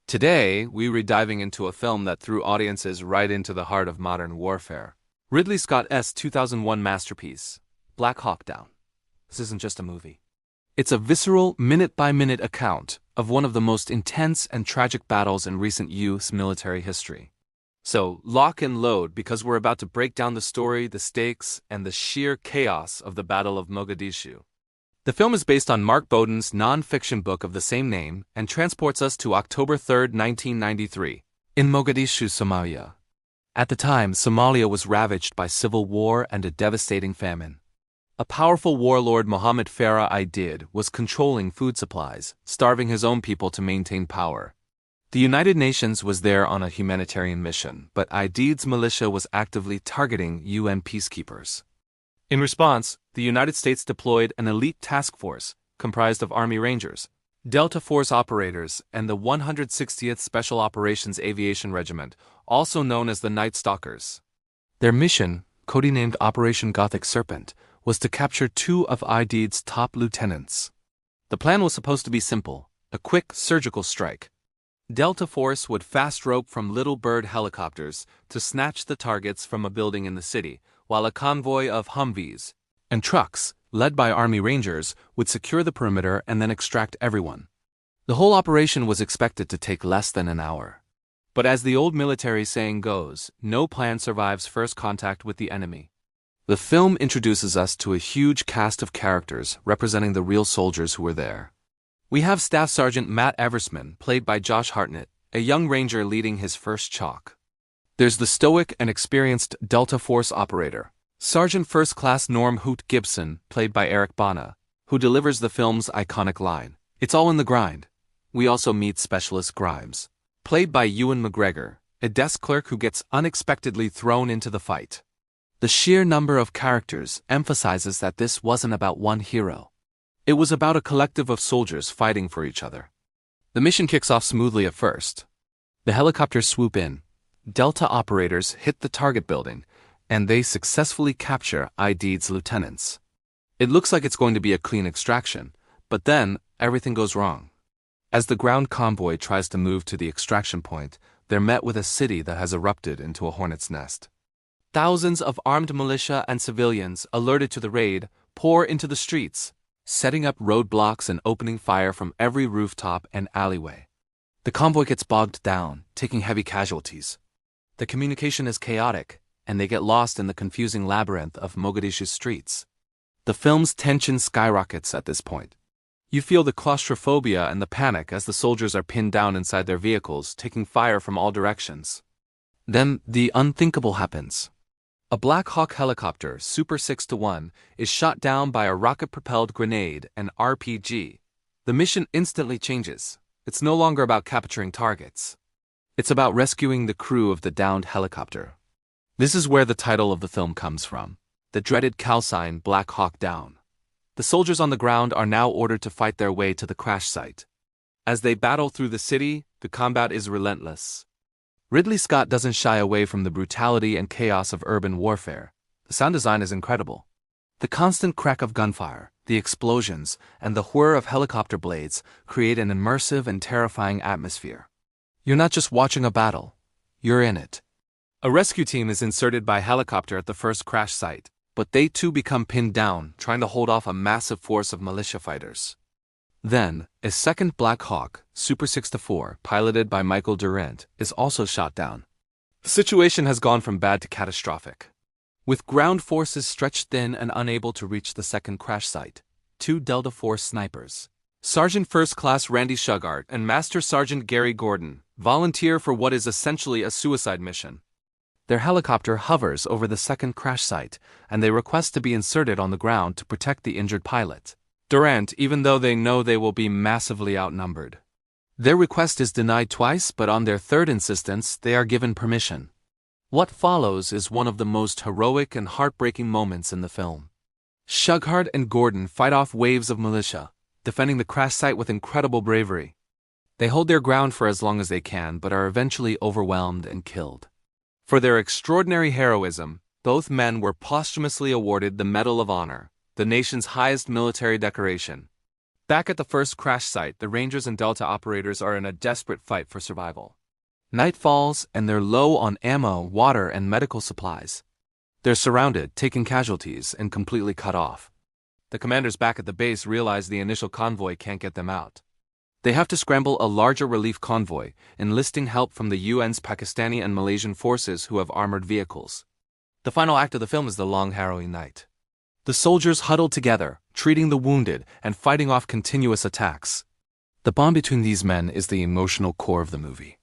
Today, we're diving into a film that threw audiences right into the heart of modern warfare. Ridley Scott's 2001 masterpiece, Black Hawk Down. This isn't just a movie. It's a visceral, minute-by-minute account of one of the most intense and tragic battles in recent U.S. military history. So, lock and load because we're about to break down the story, the stakes, and the sheer chaos of the Battle of Mogadishu. The film is based on Mark Bowden's non-fiction book of the same name and transports us to October 3, 1993, in Mogadishu, Somalia. At the time, Somalia was ravaged by civil war and a devastating famine. A powerful warlord, Mohammed Farah Aidid, was controlling food supplies, starving his own people to maintain power. The United Nations was there on a humanitarian mission, but Aidid's militia was actively targeting UN peacekeepers. In response, the United States deployed an elite task force comprised of Army Rangers, Delta Force operators, and the 160th Special Operations Aviation Regiment, also known as the Night Stalkers. Their mission, codenamed Operation Gothic Serpent, was to capture two of Aidid's top lieutenants. The plan was supposed to be simple, a quick surgical strike. Delta Force would fast rope from Little Bird helicopters to snatch the targets from a building in the city, while a convoy of Humvees and trucks, led by Army Rangers, would secure the perimeter and then extract everyone. The whole operation was expected to take less than an hour. But as the old military saying goes, no plan survives first contact with the enemy. The film introduces us to a huge cast of characters representing the real soldiers who were there. We have Staff Sergeant Matt Eversman, played by Josh Hartnett, a young ranger leading his first chalk. There's the stoic and experienced Delta Force operator, Sergeant First Class Norm Hoot Gibson, played by Eric Bana, who delivers the film's iconic line, "It's all in the grind." We also meet Specialist Grimes, played by Ewan McGregor, a desk clerk who gets unexpectedly thrown into the fight. The sheer number of characters emphasizes that this wasn't about one hero. It was about a collective of soldiers fighting for each other. The mission kicks off smoothly at first. The helicopters swoop in. Delta operators hit the target building, and they successfully capture Aidid's lieutenants. It looks like it's going to be a clean extraction, but then everything goes wrong. As the ground convoy tries to move to the extraction point, they're met with a city that has erupted into a hornet's nest. Thousands of armed militia and civilians, alerted to the raid, pour into the streets, setting up roadblocks and opening fire from every rooftop and alleyway. The convoy gets bogged down, taking heavy casualties. The communication is chaotic, and they get lost in the confusing labyrinth of Mogadishu's streets. The film's tension skyrockets at this point. You feel the claustrophobia and the panic as the soldiers are pinned down inside their vehicles, taking fire from all directions. Then, the unthinkable happens. A Black Hawk helicopter, Super 6-1, is shot down by a rocket-propelled grenade, an RPG. The mission instantly changes. It's no longer about capturing targets. It's about rescuing the crew of the downed helicopter. This is where the title of the film comes from, the dreaded call sign Black Hawk Down. The soldiers on the ground are now ordered to fight their way to the crash site. As they battle through the city, the combat is relentless. Ridley Scott doesn't shy away from the brutality and chaos of urban warfare. The sound design is incredible. The constant crack of gunfire, the explosions, and the whir of helicopter blades create an immersive and terrifying atmosphere. You're not just watching a battle, you're in it. A rescue team is inserted by helicopter at the first crash site, but they too become pinned down, trying to hold off a massive force of militia fighters. Then, a second Black Hawk, Super 6-4, piloted by Michael Durant, is also shot down. The situation has gone from bad to catastrophic. With ground forces stretched thin and unable to reach the second crash site, two Delta Force snipers, Sergeant First Class Randy Shugart and Master Sergeant Gary Gordon, volunteer for what is essentially a suicide mission. Their helicopter hovers over the second crash site, and they request to be inserted on the ground to protect the injured pilot, Durant, even though they know they will be massively outnumbered. Their request is denied twice, but on their third insistence, they are given permission. What follows is one of the most heroic and heartbreaking moments in the film. Shugart and Gordon fight off waves of militia, defending the crash site with incredible bravery. They hold their ground for as long as they can, but are eventually overwhelmed and killed. For their extraordinary heroism, both men were posthumously awarded the Medal of Honor, the nation's highest military decoration. Back at the first crash site, the Rangers and Delta operators are in a desperate fight for survival. Night falls, and they're low on ammo, water, and medical supplies. They're surrounded, taking casualties, and completely cut off. The commanders back at the base realize the initial convoy can't get them out. They have to scramble a larger relief convoy, enlisting help from the UN's Pakistani and Malaysian forces who have armored vehicles. The final act of the film is the long, harrowing night. The soldiers huddle together, treating the wounded and fighting off continuous attacks. The bond between these men is the emotional core of the movie.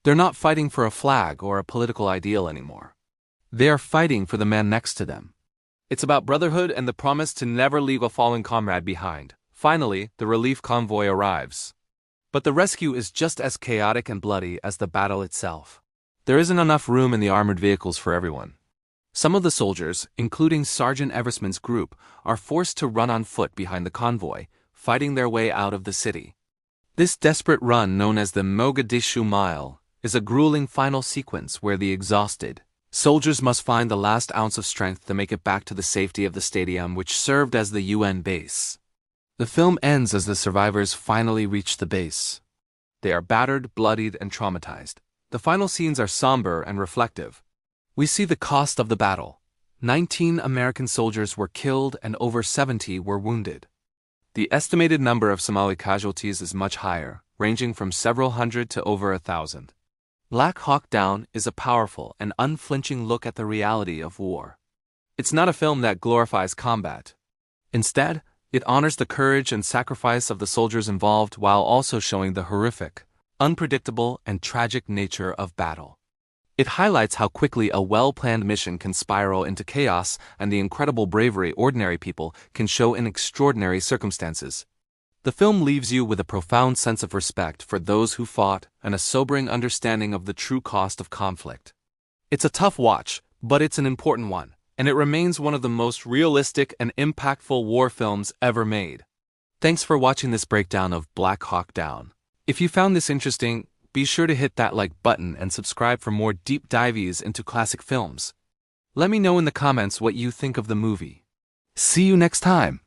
They're not fighting for a flag or a political ideal anymore. They are fighting for the man next to them. It's about brotherhood and the promise to never leave a fallen comrade behind. Finally, the relief convoy arrives. But the rescue is just as chaotic and bloody as the battle itself. There isn't enough room in the armored vehicles for everyone. Some of the soldiers, including Sergeant Eversman's group, are forced to run on foot behind the convoy, fighting their way out of the city. This desperate run, known as the Mogadishu Mile, is a grueling final sequence where the exhausted soldiers must find the last ounce of strength to make it back to the safety of the stadium which served as the UN base. The film ends as the survivors finally reach the base. They are battered, bloodied, and traumatized. The final scenes are somber and reflective. We see the cost of the battle. 19 American soldiers were killed and over 70 were wounded. The estimated number of Somali casualties is much higher, ranging from several hundred to over 1,000. Black Hawk Down is a powerful and unflinching look at the reality of war. It's not a film that glorifies combat. Instead, it honors the courage and sacrifice of the soldiers involved while also showing the horrific, unpredictable, and tragic nature of battle. It highlights how quickly a well-planned mission can spiral into chaos and the incredible bravery ordinary people can show in extraordinary circumstances. The film leaves you with a profound sense of respect for those who fought and a sobering understanding of the true cost of conflict. It's a tough watch, but it's an important one, and it remains one of the most realistic and impactful war films ever made. Thanks for watching this breakdown of Black Hawk Down. If you found this interesting, be sure to hit that like button and subscribe for more deep dives into classic films. Let me know in the comments what you think of the movie. See you next time!